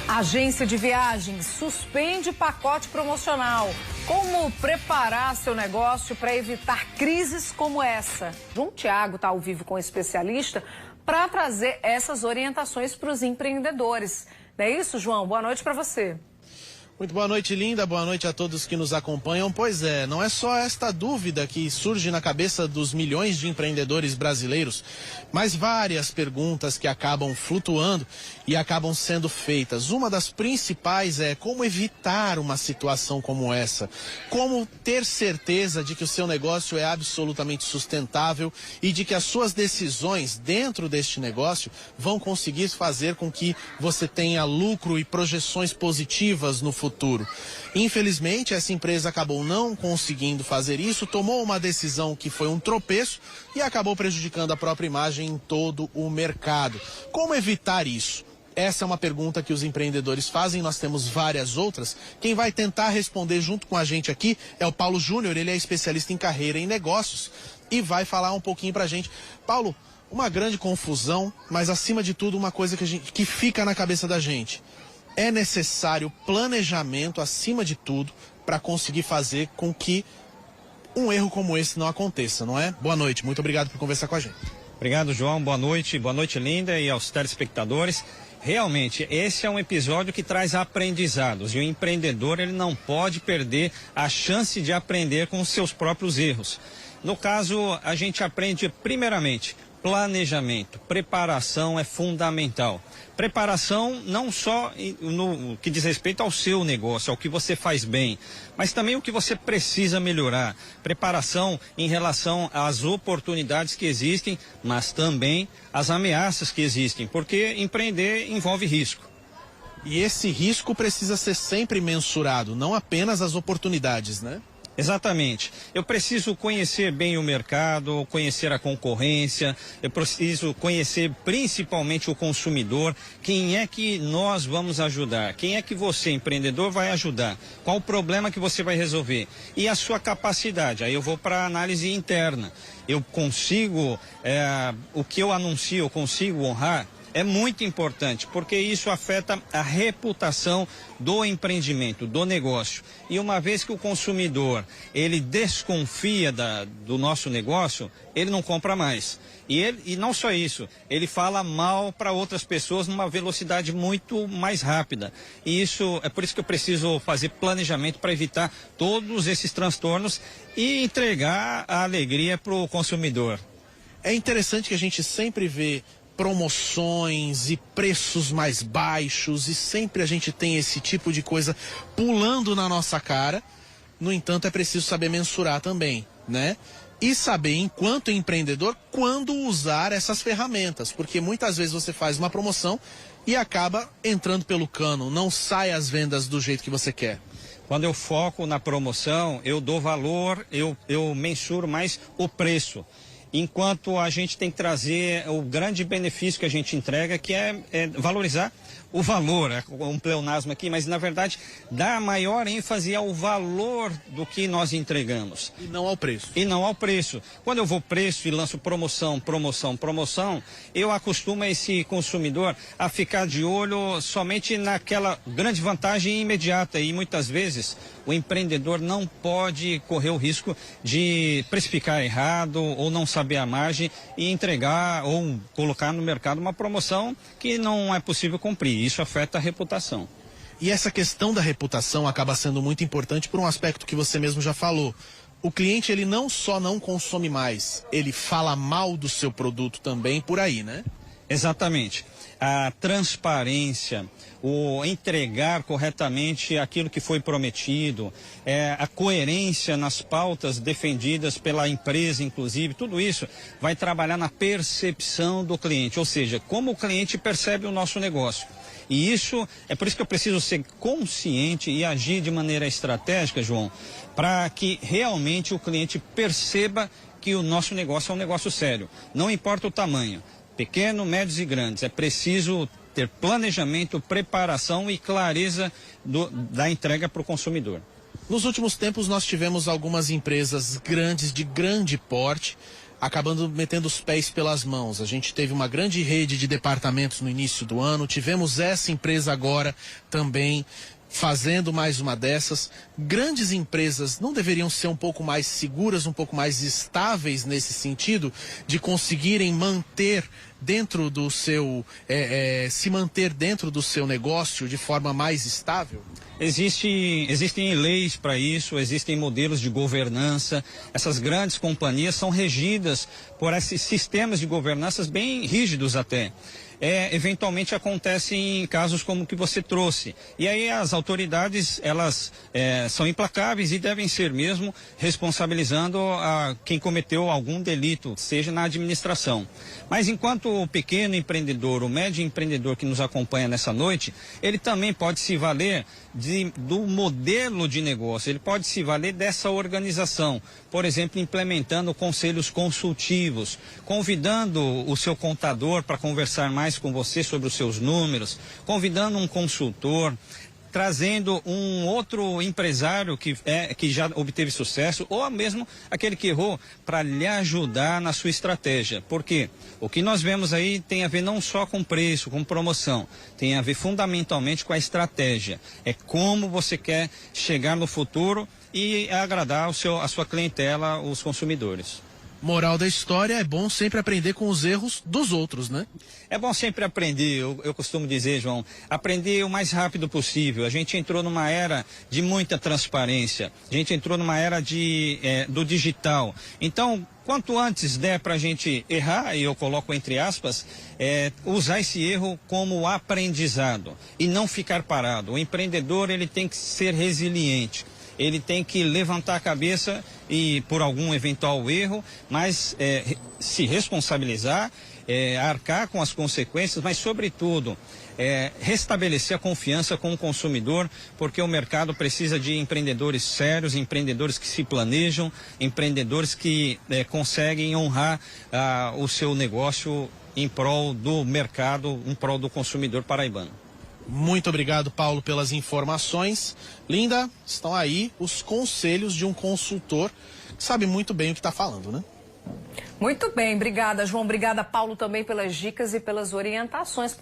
Agência de viagens suspende pacote promocional. Como preparar seu negócio para evitar crises como essa? João Thiago está ao vivo com o especialista para trazer essas orientações para os empreendedores. Não é isso, João? Boa noite para você. Muito boa noite, Linda. Boa noite a todos que nos acompanham. Pois é, não é só esta dúvida que surge na cabeça dos milhões de empreendedores brasileiros, mas várias perguntas que acabam flutuando e acabam sendo feitas. Uma das principais é como evitar uma situação como essa. Como ter certeza de que o seu negócio é absolutamente sustentável e de que as suas decisões dentro deste negócio vão conseguir fazer com que você tenha lucro e projeções positivas no futuro. Infelizmente, essa empresa acabou não conseguindo fazer isso, tomou uma decisão que foi um tropeço e acabou prejudicando a própria imagem em todo o mercado. Como evitar isso? Essa é uma pergunta que os empreendedores fazem, nós temos várias outras. Quem vai tentar responder junto com a gente aqui é o Paulo Júnior, ele é especialista em carreira e em negócios e vai falar um pouquinho pra gente. Paulo, uma grande confusão, mas acima de tudo uma coisa que fica na cabeça da gente. É necessário planejamento, acima de tudo, para conseguir fazer com que um erro como esse não aconteça, não é? Boa noite, muito obrigado por conversar com a gente. Obrigado, João. Boa noite, Linda, e aos telespectadores. Realmente, esse é um episódio que traz aprendizados e o empreendedor ele não pode perder a chance de aprender com os seus próprios erros. No caso, a gente aprende primeiramente planejamento, preparação é fundamental. Preparação não só no que diz respeito ao seu negócio, ao que você faz bem, mas também o que você precisa melhorar. Preparação em relação às oportunidades que existem, mas também às ameaças que existem, porque empreender envolve risco. E esse risco precisa ser sempre mensurado, não apenas as oportunidades, né? Exatamente. Eu preciso conhecer bem o mercado, conhecer a concorrência, eu preciso conhecer principalmente o consumidor, quem é que nós vamos ajudar, quem é que você, empreendedor, vai ajudar, qual o problema que você vai resolver e a sua capacidade. Aí eu vou para a análise interna. Eu consigo, o que eu anuncio, eu consigo honrar? É muito importante, porque isso afeta a reputação do empreendimento, do negócio. E uma vez que o consumidor, ele desconfia do nosso negócio, ele não compra mais. E não só isso, ele fala mal para outras pessoas numa velocidade muito mais rápida. E isso é por isso que eu preciso fazer planejamento para evitar todos esses transtornos e entregar a alegria para o consumidor. É interessante que a gente sempre vê promoções e preços mais baixos e sempre a gente tem esse tipo de coisa pulando na nossa cara. No entanto, é preciso saber mensurar também, né? E saber, enquanto empreendedor, quando usar essas ferramentas, porque muitas vezes você faz uma promoção e acaba entrando pelo cano, não sai as vendas do jeito que você quer. Quando eu foco na promoção, eu dou valor, eu mensuro mais o preço. Enquanto a gente tem que trazer o grande benefício que a gente entrega, que é valorizar o valor, é um pleonasmo aqui, mas na verdade dar maior ênfase ao valor do que nós entregamos. E não ao preço. E não ao preço. Quando eu vou preço e lanço promoção, eu acostumo esse consumidor a ficar de olho somente naquela grande vantagem imediata e muitas vezes o empreendedor não pode correr o risco de precificar errado ou não saber a margem e entregar ou colocar no mercado uma promoção que não é possível cumprir. Isso afeta a reputação. E essa questão da reputação acaba sendo muito importante por um aspecto que você mesmo já falou. O cliente, ele não só não consome mais, ele fala mal do seu produto também por aí, né? Exatamente. A transparência, o entregar corretamente aquilo que foi prometido, a coerência nas pautas defendidas pela empresa, inclusive, tudo isso vai trabalhar na percepção do cliente, ou seja, como o cliente percebe o nosso negócio. E isso, é por isso que eu preciso ser consciente e agir de maneira estratégica, João, para que realmente o cliente perceba que o nosso negócio é um negócio sério. Não importa o tamanho, pequeno, médios e grandes, é preciso ter planejamento, preparação e clareza da entrega para o consumidor. Nos últimos tempos nós tivemos algumas empresas grandes, de grande porte, acabando metendo os pés pelas mãos. A gente teve uma grande rede de departamentos no início do ano, tivemos essa empresa agora também fazendo mais uma dessas. Grandes empresas não deveriam ser um pouco mais seguras, um pouco mais estáveis nesse sentido, de conseguirem manter dentro do seu, se manter dentro do seu negócio de forma mais estável? Existem leis para isso, existem modelos de governança. Essas grandes companhias são regidas por esses sistemas de governanças bem rígidos até. Eventualmente acontecem casos como o que você trouxe. E aí as autoridades, elas são implacáveis e devem ser mesmo, responsabilizando a quem cometeu algum delito, seja na administração. Mas enquanto o pequeno empreendedor, o médio empreendedor que nos acompanha nessa noite, ele também pode se valer do modelo de negócio, ele pode se valer dessa organização, por exemplo, implementando conselhos consultivos, convidando o seu contador para conversar mais com você sobre os seus números, convidando um consultor, trazendo um outro empresário que já obteve sucesso, ou mesmo aquele que errou, para lhe ajudar na sua estratégia. Porque o que nós vemos aí tem a ver não só com preço, com promoção, tem a ver fundamentalmente com a estratégia. É como você quer chegar no futuro e agradar a sua clientela, os consumidores. Moral da história, é bom sempre aprender com os erros dos outros, né? É bom sempre aprender, eu costumo dizer, João, aprender o mais rápido possível. A gente entrou numa era de muita transparência, a gente entrou numa era do digital. Então, quanto antes der para a gente errar, e eu coloco entre aspas, usar esse erro como aprendizado e não ficar parado. O empreendedor, ele tem que ser resiliente. Ele tem que levantar a cabeça e por algum eventual erro, mas se responsabilizar, arcar com as consequências, mas sobretudo restabelecer a confiança com o consumidor, porque o mercado precisa de empreendedores sérios, empreendedores que se planejam, empreendedores que conseguem honrar o seu negócio em prol do mercado, em prol do consumidor paraibano. Muito obrigado, Paulo, pelas informações. Linda, estão aí os conselhos de um consultor que sabe muito bem o que está falando, né? Muito bem, obrigada, João. Obrigada, Paulo, também pelas dicas e pelas orientações.